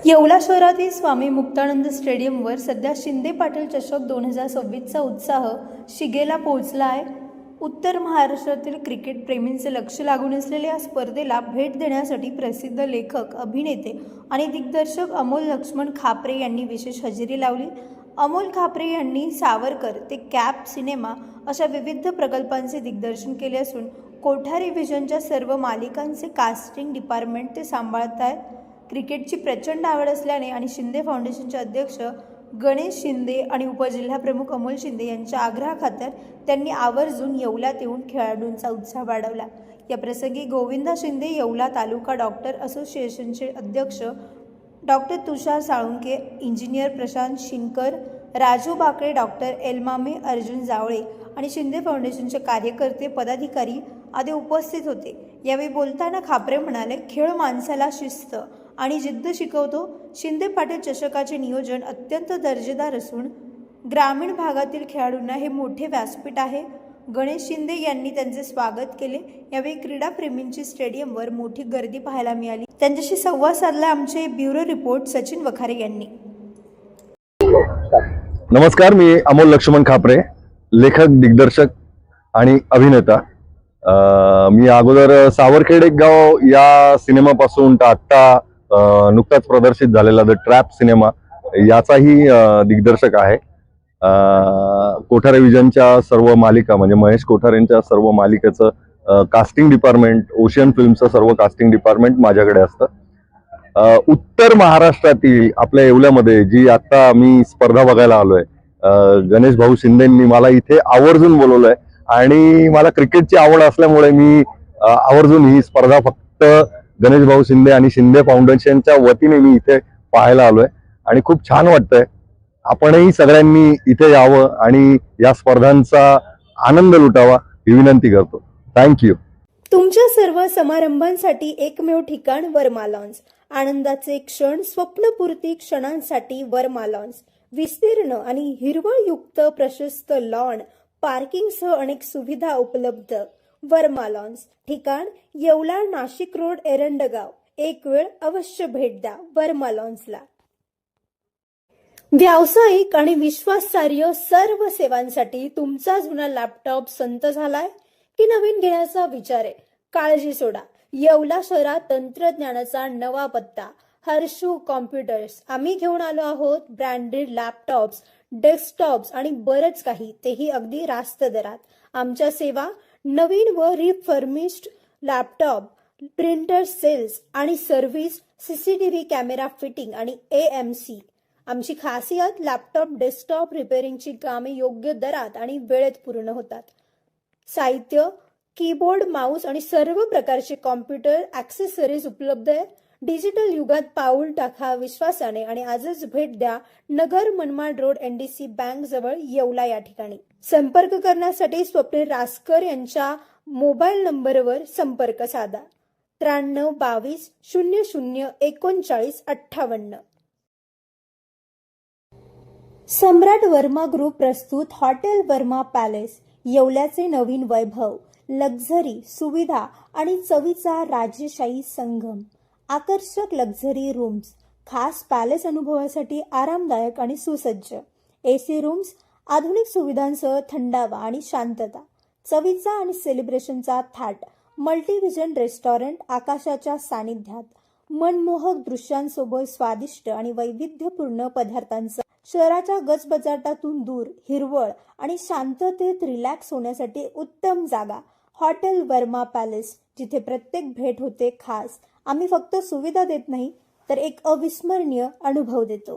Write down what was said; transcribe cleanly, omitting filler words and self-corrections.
येवला शहरातील स्वामी मुक्तानंद स्टेडियमवर सध्या शिंदे पाटील चषक 2026चा उत्साह शिगेला पोहोचला आहे। उत्तर महाराष्ट्रातील क्रिकेट प्रेमींचे लक्ष लागून असलेल्या या स्पर्धेला भेट देण्यासाठी प्रसिद्ध लेखक, अभिनेते आणि दिग्दर्शक अमोल लक्ष्मण खापरे यांनी विशेष हजेरी लावली। अमोल खापरे यांनी सावरकर ते कॅप सिनेमा अशा विविध प्रकल्पांचे दिग्दर्शन केले असून कोठारी विजनच्या सर्व मालिकांचे कास्टिंग डिपार्टमेंट ते सांभाळत आहेत। क्रिकेटची प्रचंड आवड असल्याने आणि शिंदे फाउंडेशनचे अध्यक्ष गणेश शिंदे आणि उपजिल्हाप्रमुख अमोल शिंदे यांच्या आग्रहाखातर त्यांनी आवर्जून येवल्यात येऊन खेळाडूंचा उत्साह वाढवला। या प्रसंगी गोविंदा शिंदे, येवला तालुका डॉक्टर असोसिएशनचे अध्यक्ष डॉक्टर तुषार साळुंके, इंजिनियर प्रशांत शिनकर, राजू बाकळे, डॉक्टर एलमामे, अर्जुन जावळे आणि शिंदे फाउंडेशनचे कार्यकर्ते, पदाधिकारी आदी उपस्थित होते। यावेळी बोलताना खापरे म्हणाले, खेळ माणसाला शिस्त आणि जिद्द शिकवतो। शिंदे पाटील चषकाचे नियोजन अत्यंत दर्जेदार असून ग्रामीण भागातील खेळाडूंना हे मोठे व्यासपीठ आहे। गणेश शिंदे यांनी त्यांचे स्वागत केले। यावेळी क्रीडाप्रेमींची स्टेडियमवर मोठी गर्दी पाहायला मिळाली। त्यांच्याशी संवाद साधला आमचे ब्युरो रिपोर्ट सचिन वखारे यांनी। नमस्कार, मी अमोल लक्ष्मण खापरे, लेखक, दिग्दर्शक आणि अभिनेता। मी अगोदर सावरखेड एक गाव या सिनेमापासून आता नुकताच प्रदर्शित झालेला द ट्रॅप सिनेमा याचाही दिग्दर्शक आहे। कोठारे विजनच्या सर्व मालिका म्हणजे महेश कोठारेंच्या सर्व मालिकेचं कास्टिंग डिपार्टमेंट, ओशियन फिल्मचं सर्व कास्टिंग डिपार्टमेंट माझ्याकडे असतं। उत्तर महाराष्ट्रातील आपल्या येवल्यामध्ये जी आता मी स्पर्धा बघायला आलोय, गणेश भाऊ शिंदेंनी मला इथे आवर्जून बोलवलंय आणि मला क्रिकेटची आवड असल्यामुळे मी आवर्जून ही स्पर्धा फक्त गणेश भाऊ शिंदे आणि शिंदे फाउंडेशनच्या वतीने मी इथे पाहायला आलोय आणि खूप छान वाटतंय। आपणही सगळ्यांनी इथे यावं आणि या स्पर्धांचा आनंद लुटावा ही विनंती करतो। थँक्यू। तुमच्या सर्व समारंभांसाठी एकमेव ठिकाण वर्मा लॉन्स। आनंदाचे क्षण, स्वप्नपूर्ती क्षणांसाठी वर्मा लॉन्स। विस्तीर्ण आणि हिरवळयुक्त प्रशस्त लॉन, पार्किंगसह अनेक सुविधा उपलब्ध। वर्मा लॉन्स, ठिकाण येवला, नाशिक रोड, एरंडगाव। एक वेळ अवश्य भेट द्या वर्मा लॉन्सला। व्यावसायिक आणि विश्वासार्ह सर्व सेवांसाठी तुमचा जुना लॅपटॉप संत झालाय की नवीन घेण्याचा विचार आहे? काळजी सोडा, येवला शहरात तंत्रज्ञानाचा नवा पत्ता, हर्षू कॉम्प्युटर्स। आम्ही घेऊन आलो आहोत ब्रँडेड लॅपटॉप्स, डेस्कटॉप्स आणि बरंच काही, तेही अगदी रास्त दरात। आमच्या सेवा नवीन व रिफर्निश्ड लॅपटॉप, प्रिंटर सेल्स आणि सर्व्हिस, सीसीटीव्ही कॅमेरा फिटिंग आणि AMC। आमची खासियत, लॅपटॉप डेस्कटॉप रिपेअरिंगची कामे योग्य दरात आणि वेळेत पूर्ण होतात। साहित्य, कीबोर्ड, माऊस आणि सर्व प्रकारचे कॉम्प्युटर ॲक्सेसरीज उपलब्ध आहे। डिजिटल युगात पाऊल टाका विश्वासाने आणि आजच भेट द्या Nagar Manmad road, NDC bank जवळ, येवला या ठिकाणी। संपर्क करण्यासाठी स्वप्नील रासकर यांच्या मोबाईल नंबरवर संपर्क साधा 93 22 00 39 58। सम्राट वर्मा ग्रुप प्रस्तुत हॉटेल वर्मा पॅलेस, येवल्याचे नवीन वैभव, लक्झरी, सुविधा आणि चवीचा राजेशाही संगम। आकर्षक लक्झरी रूम्स, खास पॅलेस अनुभवासाठी आरामदायक आणि सुसज्ज AC रूम्स, आधुनिक सुविधांसह थंडावा आणि शांतता। चवीचा आणि सेलिब्रेशनचा थाट, मल्टीव्हिजन रेस्टॉरंट, आकाशाच्या सानिध्यात, मनमोहक दृश्यांसोबत स्वादिष्ट आणि वैविध्यपूर्ण पदार्थांचा। शहराच्या गजबजाटातून दूर, हिरवळ आणि शांततेत रिलॅक्स होण्यासाठी उत्तम जागा, हॉटेल वर्मा पॅलेस, जिथे प्रत्येक भेट होते खास। आम्ही फक्त सुविधा देत नाही तर एक अविस्मरणीय अनुभव देतो।